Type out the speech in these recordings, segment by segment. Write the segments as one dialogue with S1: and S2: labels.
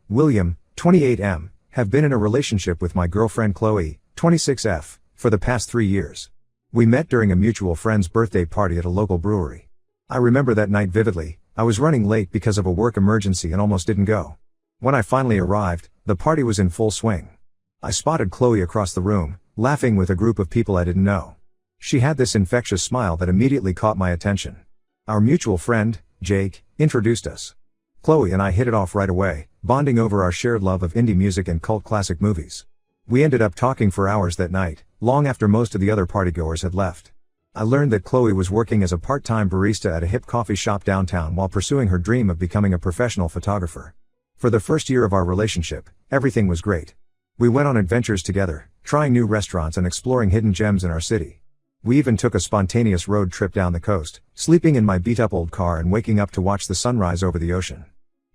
S1: William, 28M, have been in a relationship with my girlfriend Chloe, 26F, for the past 3 years. We met during a mutual friend's birthday party at a local brewery. I remember that night vividly. I was running late because of a work emergency and almost didn't go. When I finally arrived, the party was in full swing. I spotted Chloe across the room, laughing with a group of people I didn't know. She had this infectious smile that immediately caught my attention. Our mutual friend, Jake, introduced us. Chloe and I hit it off right away, bonding over our shared love of indie music and cult classic movies. We ended up talking for hours that night, long after most of the other partygoers had left. I learned that Chloe was working as a part-time barista at a hip coffee shop downtown while pursuing her dream of becoming a professional photographer. For the first year of our relationship, everything was great. We went on adventures together, trying new restaurants and exploring hidden gems in our city. We even took a spontaneous road trip down the coast, sleeping in my beat-up old car and waking up to watch the sunrise over the ocean.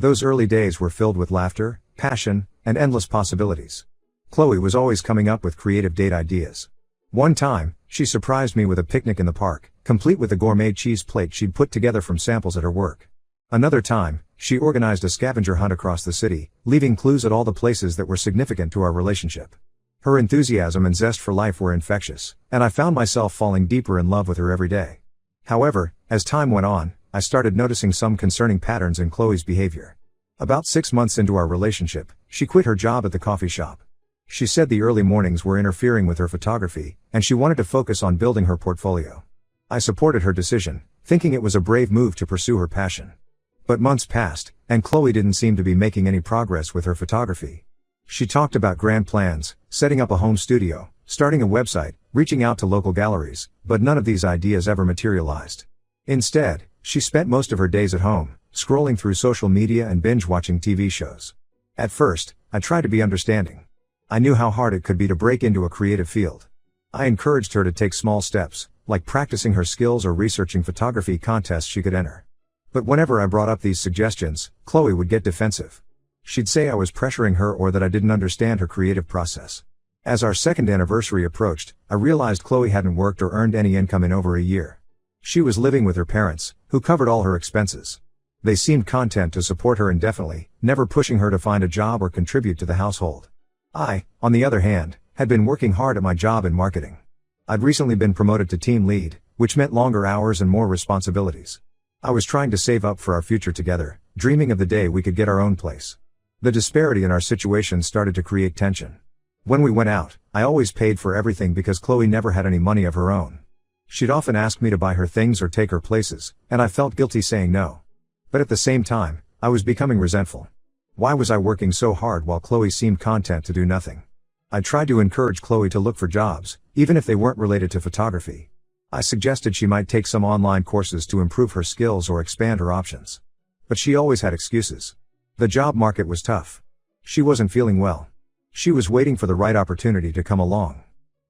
S1: Those early days were filled with laughter, passion, and endless possibilities. Chloe was always coming up with creative date ideas. One time, she surprised me with a picnic in the park, complete with a gourmet cheese plate she'd put together from samples at her work. Another time, she organized a scavenger hunt across the city, leaving clues at all the places that were significant to our relationship. Her enthusiasm and zest for life were infectious, and I found myself falling deeper in love with her every day. However, as time went on, I started noticing some concerning patterns in Chloe's behavior. About 6 months into our relationship, she quit her job at the coffee shop. She said the early mornings were interfering with her photography, and she wanted to focus on building her portfolio. I supported her decision, thinking it was a brave move to pursue her passion. But months passed, and Chloe didn't seem to be making any progress with her photography. She talked about grand plans, setting up a home studio, starting a website, reaching out to local galleries, but none of these ideas ever materialized. Instead, she spent most of her days at home, scrolling through social media and binge-watching TV shows. At first, I tried to be understanding. I knew how hard it could be to break into a creative field. I encouraged her to take small steps, like practicing her skills or researching photography contests she could enter. But whenever I brought up these suggestions, Chloe would get defensive. She'd say I was pressuring her or that I didn't understand her creative process. As our second anniversary approached, I realized Chloe hadn't worked or earned any income in over a year. She was living with her parents, who covered all her expenses. They seemed content to support her indefinitely, never pushing her to find a job or contribute to the household. I, on the other hand, had been working hard at my job in marketing. I'd recently been promoted to team lead, which meant longer hours and more responsibilities. I was trying to save up for our future together, dreaming of the day we could get our own place. The disparity in our situation started to create tension. When we went out, I always paid for everything because Chloe never had any money of her own. She'd often ask me to buy her things or take her places, and I felt guilty saying no. But at the same time, I was becoming resentful. Why was I working so hard while Chloe seemed content to do nothing? I tried to encourage Chloe to look for jobs, even if they weren't related to photography. I suggested she might take some online courses to improve her skills or expand her options. But she always had excuses. The job market was tough. She wasn't feeling well. She was waiting for the right opportunity to come along.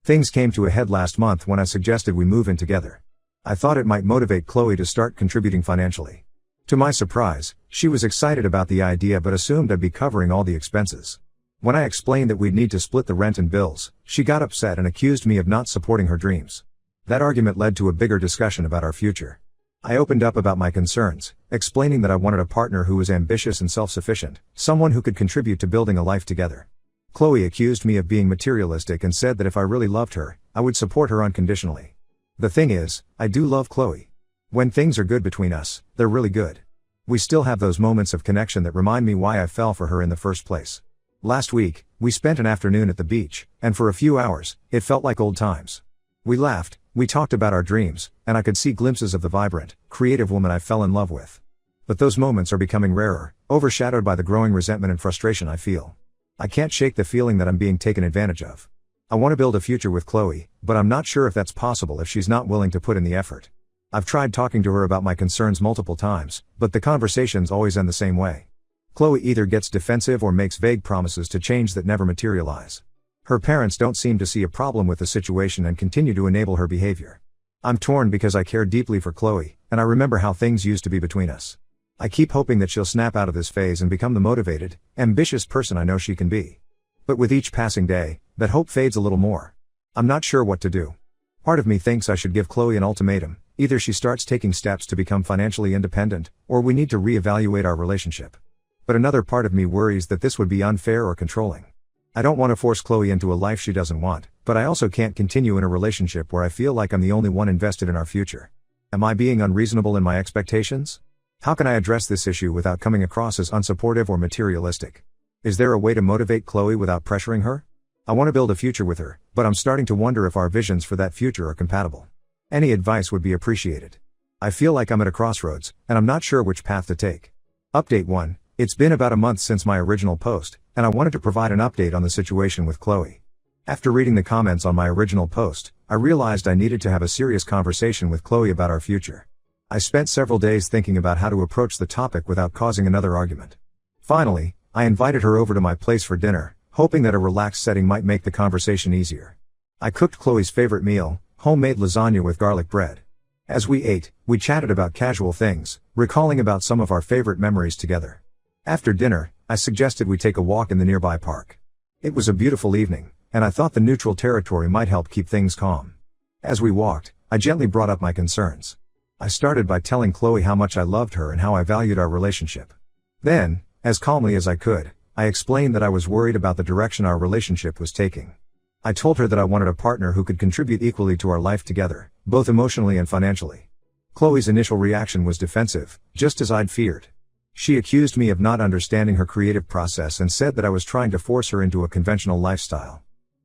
S1: Things came to a head last month when I suggested we move in together. I thought it might motivate Chloe to start contributing financially. To my surprise, she was excited about the idea but assumed I'd be covering all the expenses. When I explained that we'd need to split the rent and bills, she got upset and accused me of not supporting her dreams. That argument led to a bigger discussion about our future. I opened up about my concerns, explaining that I wanted a partner who was ambitious and self-sufficient, someone who could contribute to building a life together. Chloe accused me of being materialistic and said that if I really loved her, I would support her unconditionally. The thing is, I do love Chloe. When things are good between us, they're really good. We still have those moments of connection that remind me why I fell for her in the first place. Last week, we spent an afternoon at the beach, and for a few hours, it felt like old times. We laughed, we talked about our dreams, and I could see glimpses of the vibrant, creative woman I fell in love with. But those moments are becoming rarer, overshadowed by the growing resentment and frustration I feel. I can't shake the feeling that I'm being taken advantage of. I want to build a future with Chloe, but I'm not sure if that's possible if she's not willing to put in the effort. I've tried talking to her about my concerns multiple times, but the conversations always end the same way. Chloe either gets defensive or makes vague promises to change that never materialize. Her parents don't seem to see a problem with the situation and continue to enable her behavior. I'm torn because I care deeply for Chloe, and I remember how things used to be between us. I keep hoping that she'll snap out of this phase and become the motivated, ambitious person I know she can be. But with each passing day, that hope fades a little more. I'm not sure what to do. Part of me thinks I should give Chloe an ultimatum. Either she starts taking steps to become financially independent, or we need to reevaluate our relationship. But another part of me worries that this would be unfair or controlling. I don't want to force Chloe into a life she doesn't want, but I also can't continue in a relationship where I feel like I'm the only one invested in our future. Am I being unreasonable in my expectations? How can I address this issue without coming across as unsupportive or materialistic? Is there a way to motivate Chloe without pressuring her? I want to build a future with her, but I'm starting to wonder if our visions for that future are compatible. Any advice would be appreciated. I feel like I'm at a crossroads, and I'm not sure which path to take. Update 1. It's been about a month since my original post, and I wanted to provide an update on the situation with Chloe. After reading the comments on my original post, I realized I needed to have a serious conversation with Chloe about our future. I spent several days thinking about how to approach the topic without causing another argument. Finally, I invited her over to my place for dinner, hoping that a relaxed setting might make the conversation easier. I cooked Chloe's favorite meal, homemade lasagna with garlic bread. As we ate, we chatted about casual things, recalling about some of our favorite memories together. After dinner, I suggested we take a walk in the nearby park. It was a beautiful evening, and I thought the neutral territory might help keep things calm. As we walked, I gently brought up my concerns. I started by telling Chloe how much I loved her and how I valued our relationship. Then, as calmly as I could, I explained that I was worried about the direction our relationship was taking. I told her that I wanted a partner who could contribute equally to our life together, both emotionally and financially. Chloe's initial reaction was defensive, just as I'd feared. She accused me of not understanding her creative process and said that I was trying to force her into a conventional lifestyle.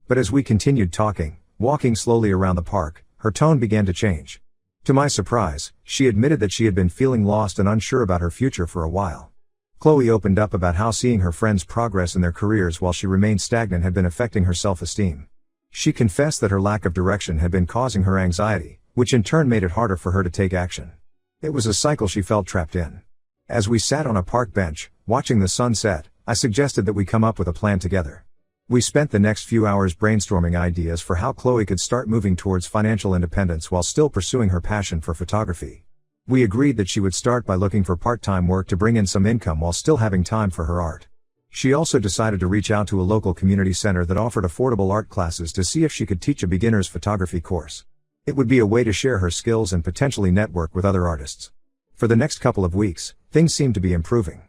S1: But as we continued talking, walking slowly around the park, her tone began to change. To my surprise, she admitted that she had been feeling lost and unsure about her future for a while. Chloe opened up about how seeing her friends progress in their careers while she remained stagnant had been affecting her self-esteem. She confessed that her lack of direction had been causing her anxiety, which in turn made it harder for her to take action. It was a cycle she felt trapped in. As we sat on a park bench, watching the sun set, I suggested that we come up with a plan together. We spent the next few hours brainstorming ideas for how Chloe could start moving towards financial independence while still pursuing her passion for photography. We agreed that she would start by looking for part-time work to bring in some income while still having time for her art. She also decided to reach out to a local community center that offered affordable art classes to see if she could teach a beginner's photography course. It would be a way to share her skills and potentially network with other artists. For the next couple of weeks, things seemed to be improving.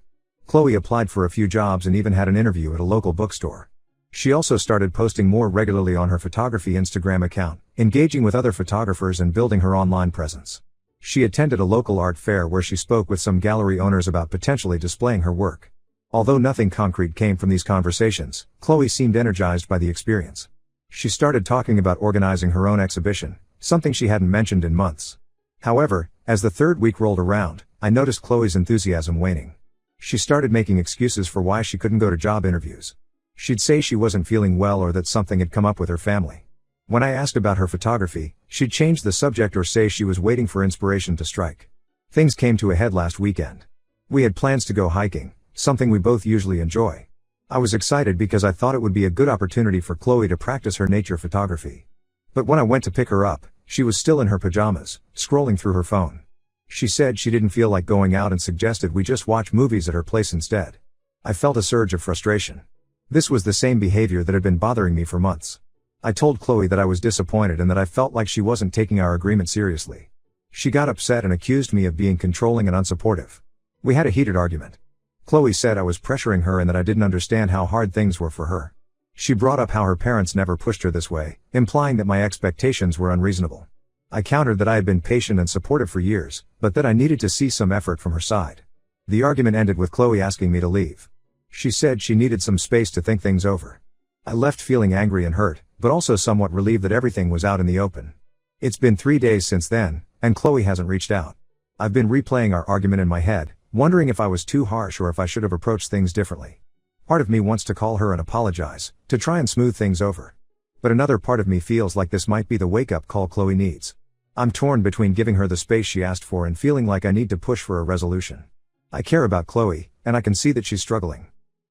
S1: Chloe applied for a few jobs and even had an interview at a local bookstore. She also started posting more regularly on her photography Instagram account, engaging with other photographers and building her online presence. She attended a local art fair where she spoke with some gallery owners about potentially displaying her work. Although nothing concrete came from these conversations, Chloe seemed energized by the experience. She started talking about organizing her own exhibition, something she hadn't mentioned in months. However, as the third week rolled around, I noticed Chloe's enthusiasm waning. She started making excuses for why she couldn't go to job interviews. She'd say she wasn't feeling well or that something had come up with her family. When I asked about her photography, she'd change the subject or say she was waiting for inspiration to strike. Things came to a head last weekend. We had plans to go hiking, something we both usually enjoy. I was excited because I thought it would be a good opportunity for Chloe to practice her nature photography. But when I went to pick her up, she was still in her pajamas, scrolling through her phone. She said she didn't feel like going out and suggested we just watch movies at her place instead. I felt a surge of frustration. This was the same behavior that had been bothering me for months. I told Chloe that I was disappointed and that I felt like she wasn't taking our agreement seriously. She got upset and accused me of being controlling and unsupportive. We had a heated argument. Chloe said I was pressuring her and that I didn't understand how hard things were for her. She brought up how her parents never pushed her this way, implying that my expectations were unreasonable. I countered that I had been patient and supportive for years, but that I needed to see some effort from her side. The argument ended with Chloe asking me to leave. She said she needed some space to think things over. I left feeling angry and hurt, but also somewhat relieved that everything was out in the open. It's been 3 days since then, and Chloe hasn't reached out. I've been replaying our argument in my head, wondering if I was too harsh or if I should have approached things differently. Part of me wants to call her and apologize, to try and smooth things over. But another part of me feels like this might be the wake-up call Chloe needs. I'm torn between giving her the space she asked for and feeling like I need to push for a resolution. I care about Chloe, and I can see that she's struggling.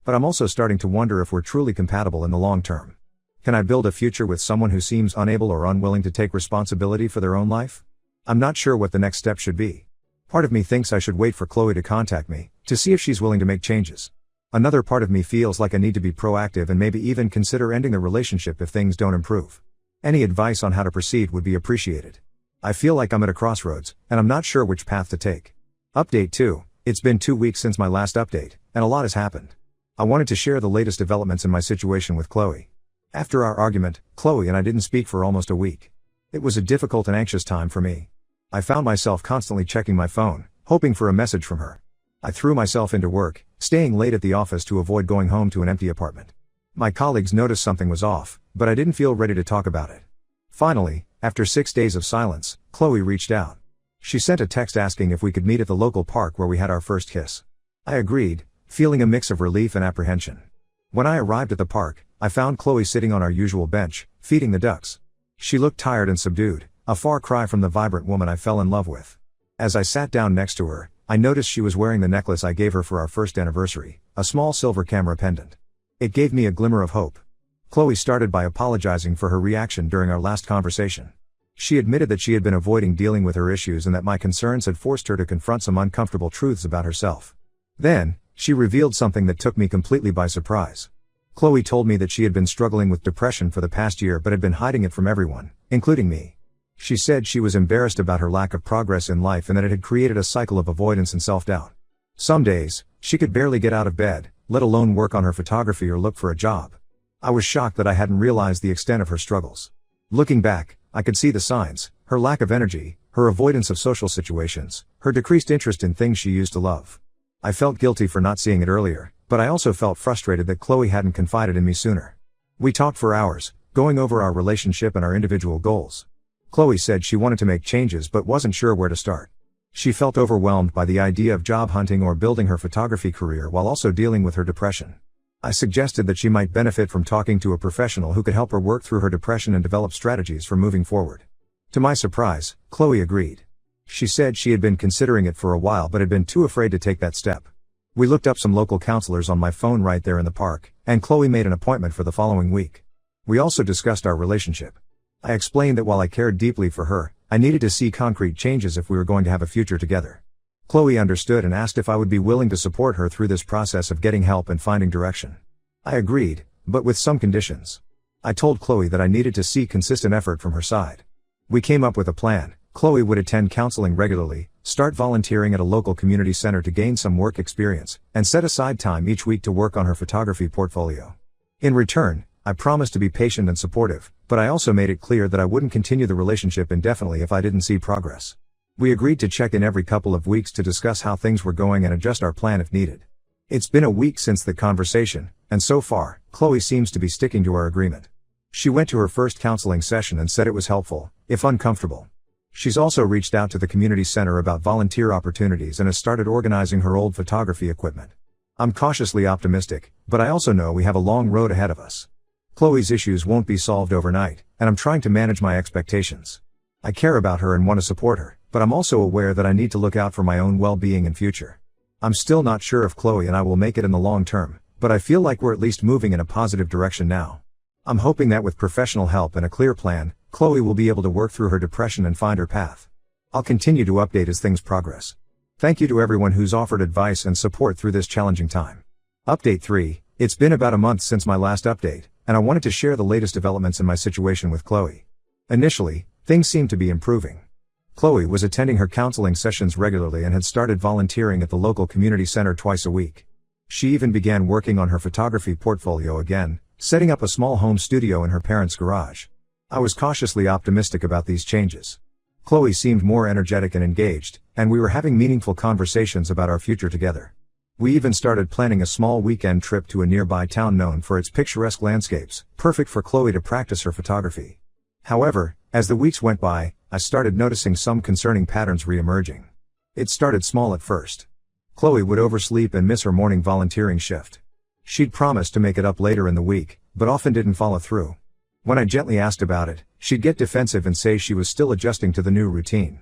S1: But I'm also starting to wonder if we're truly compatible in the long term. Can I build a future with someone who seems unable or unwilling to take responsibility for their own life? I'm not sure what the next step should be. Part of me thinks I should wait for Chloe to contact me, to see if she's willing to make changes. Another part of me feels like I need to be proactive and maybe even consider ending the relationship if things don't improve. Any advice on how to proceed would be appreciated. I feel like I'm at a crossroads, and I'm not sure which path to take. Update 2. It's been 2 weeks since my last update, and a lot has happened. I wanted to share the latest developments in my situation with Chloe. After our argument, Chloe and I didn't speak for almost a week. It was a difficult and anxious time for me. I found myself constantly checking my phone, hoping for a message from her. I threw myself into work, staying late at the office to avoid going home to an empty apartment. My colleagues noticed something was off, but I didn't feel ready to talk about it. Finally, after 6 days of silence, Chloe reached out. She sent a text asking if we could meet at the local park where we had our first kiss. I agreed, feeling a mix of relief and apprehension. When I arrived at the park, I found Chloe sitting on our usual bench, feeding the ducks. She looked tired and subdued, a far cry from the vibrant woman I fell in love with. As I sat down next to her, I noticed she was wearing the necklace I gave her for our first anniversary, a small silver camera pendant. It gave me a glimmer of hope. Chloe started by apologizing for her reaction during our last conversation. She admitted that she had been avoiding dealing with her issues and that my concerns had forced her to confront some uncomfortable truths about herself. Then, she revealed something that took me completely by surprise. Chloe told me that she had been struggling with depression for the past year but had been hiding it from everyone, including me. She said she was embarrassed about her lack of progress in life and that it had created a cycle of avoidance and self-doubt. Some days, she could barely get out of bed, let alone work on her photography or look for a job. I was shocked that I hadn't realized the extent of her struggles. Looking back, I could see the signs: her lack of energy, her avoidance of social situations, her decreased interest in things she used to love. I felt guilty for not seeing it earlier, but I also felt frustrated that Chloe hadn't confided in me sooner. We talked for hours, going over our relationship and our individual goals. Chloe said she wanted to make changes but wasn't sure where to start. She felt overwhelmed by the idea of job hunting or building her photography career while also dealing with her depression. I suggested that she might benefit from talking to a professional who could help her work through her depression and develop strategies for moving forward. To my surprise, Chloe agreed. She said she had been considering it for a while but had been too afraid to take that step. We looked up some local counselors on my phone right there in the park, and Chloe made an appointment for the following week. We also discussed our relationship. I explained that while I cared deeply for her, I needed to see concrete changes if we were going to have a future together. Chloe understood and asked if I would be willing to support her through this process of getting help and finding direction. I agreed, but with some conditions. I told Chloe that I needed to see consistent effort from her side. We came up with a plan. Chloe would attend counseling regularly, start volunteering at a local community center to gain some work experience, and set aside time each week to work on her photography portfolio. In return, I promised to be patient and supportive, but I also made it clear that I wouldn't continue the relationship indefinitely if I didn't see progress. We agreed to check in every couple of weeks to discuss how things were going and adjust our plan if needed. It's been a week since the conversation, and so far, Chloe seems to be sticking to our agreement. She went to her first counseling session and said it was helpful, if uncomfortable. She's also reached out to the community center about volunteer opportunities and has started organizing her old photography equipment. I'm cautiously optimistic, but I also know we have a long road ahead of us. Chloe's issues won't be solved overnight, and I'm trying to manage my expectations. I care about her and want to support her, but I'm also aware that I need to look out for my own well-being and future. I'm still not sure if Chloe and I will make it in the long term, but I feel like we're at least moving in a positive direction now. I'm hoping that with professional help and a clear plan, Chloe will be able to work through her depression and find her path. I'll continue to update as things progress. Thank you to everyone who's offered advice and support through this challenging time. Update 3. It's been about a month since my last update, and I wanted to share the latest developments in my situation with Chloe. Initially, things seemed to be improving. Chloe was attending her counseling sessions regularly and had started volunteering at the local community center twice a week. She even began working on her photography portfolio again, setting up a small home studio in her parents' garage. I was cautiously optimistic about these changes. Chloe seemed more energetic and engaged, and we were having meaningful conversations about our future together. We even started planning a small weekend trip to a nearby town known for its picturesque landscapes, perfect for Chloe to practice her photography. However, as the weeks went by, I started noticing some concerning patterns re-emerging. It started small at first. Chloe would oversleep and miss her morning volunteering shift. She'd promised to make it up later in the week, but often didn't follow through. When I gently asked about it, she'd get defensive and say she was still adjusting to the new routine.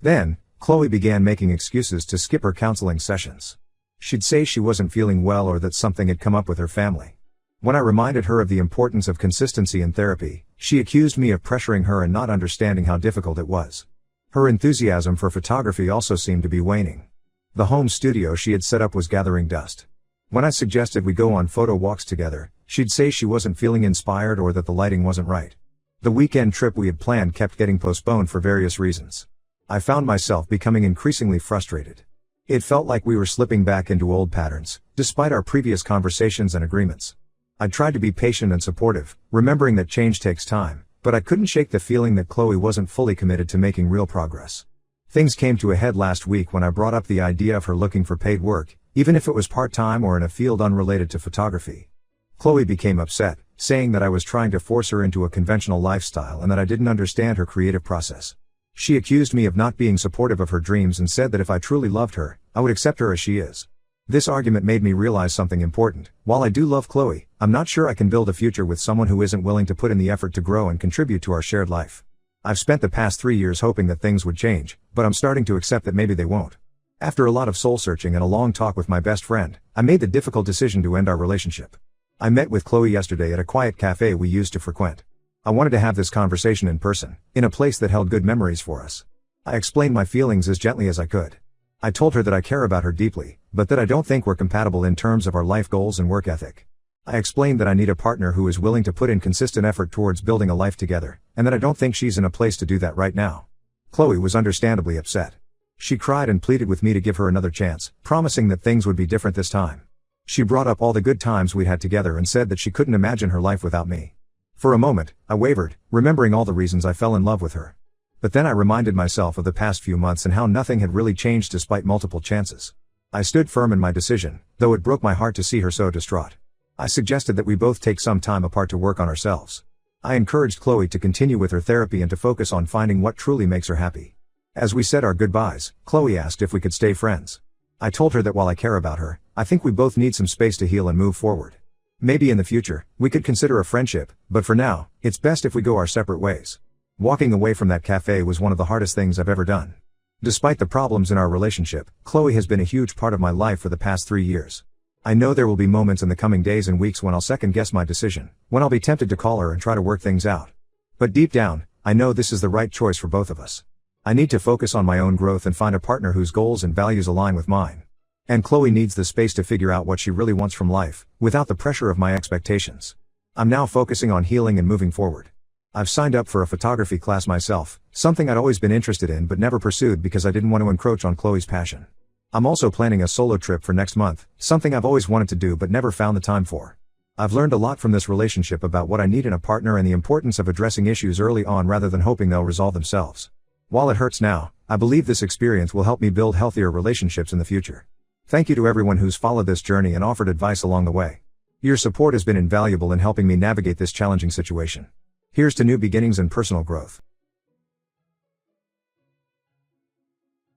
S1: Then, Chloe began making excuses to skip her counseling sessions. She'd say she wasn't feeling well or that something had come up with her family. When I reminded her of the importance of consistency in therapy, she accused me of pressuring her and not understanding how difficult it was. Her enthusiasm for photography also seemed to be waning. The home studio she had set up was gathering dust. When I suggested we go on photo walks together, she'd say she wasn't feeling inspired or that the lighting wasn't right. The weekend trip we had planned kept getting postponed for various reasons. I found myself becoming increasingly frustrated. It felt like we were slipping back into old patterns, despite our previous conversations and agreements. I tried to be patient and supportive, remembering that change takes time, but I couldn't shake the feeling that Chloe wasn't fully committed to making real progress. Things came to a head last week when I brought up the idea of her looking for paid work, even if it was part-time or in a field unrelated to photography. Chloe became upset, saying that I was trying to force her into a conventional lifestyle and that I didn't understand her creative process. She accused me of not being supportive of her dreams and said that if I truly loved her, I would accept her as she is. This argument made me realize something important. While I do love Chloe, I'm not sure I can build a future with someone who isn't willing to put in the effort to grow and contribute to our shared life. I've spent the past 3 years hoping that things would change, but I'm starting to accept that maybe they won't. After a lot of soul searching and a long talk with my best friend, I made the difficult decision to end our relationship. I met with Chloe yesterday at a quiet cafe we used to frequent. I wanted to have this conversation in person, in a place that held good memories for us. I explained my feelings as gently as I could. I told her that I care about her deeply, but that I don't think we're compatible in terms of our life goals and work ethic. I explained that I need a partner who is willing to put in consistent effort towards building a life together, and that I don't think she's in a place to do that right now. Chloe was understandably upset. She cried and pleaded with me to give her another chance, promising that things would be different this time. She brought up all the good times we'd had together and said that she couldn't imagine her life without me. For a moment, I wavered, remembering all the reasons I fell in love with her. But then I reminded myself of the past few months and how nothing had really changed despite multiple chances. I stood firm in my decision, though it broke my heart to see her so distraught. I suggested that we both take some time apart to work on ourselves. I encouraged Chloe to continue with her therapy and to focus on finding what truly makes her happy. As we said our goodbyes, Chloe asked if we could stay friends. I told her that while I care about her, I think we both need some space to heal and move forward. Maybe in the future, we could consider a friendship, but for now, it's best if we go our separate ways. Walking away from that cafe was one of the hardest things I've ever done. Despite the problems in our relationship, Chloe has been a huge part of my life for the past 3 years. I know there will be moments in the coming days and weeks when I'll second guess my decision, when I'll be tempted to call her and try to work things out. But deep down, I know this is the right choice for both of us. I need to focus on my own growth and find a partner whose goals and values align with mine. And Chloe needs the space to figure out what she really wants from life, without the pressure of my expectations. I'm now focusing on healing and moving forward. I've signed up for a photography class myself, something I'd always been interested in but never pursued because I didn't want to encroach on Chloe's passion. I'm also planning a solo trip for next month, something I've always wanted to do but never found the time for. I've learned a lot from this relationship about what I need in a partner and the importance of addressing issues early on rather than hoping they'll resolve themselves. While it hurts now, I believe this experience will help me build healthier relationships in the future. Thank you to everyone who's followed this journey and offered advice along the way. Your support has been invaluable in helping me navigate this challenging situation. Here's to new beginnings and personal growth.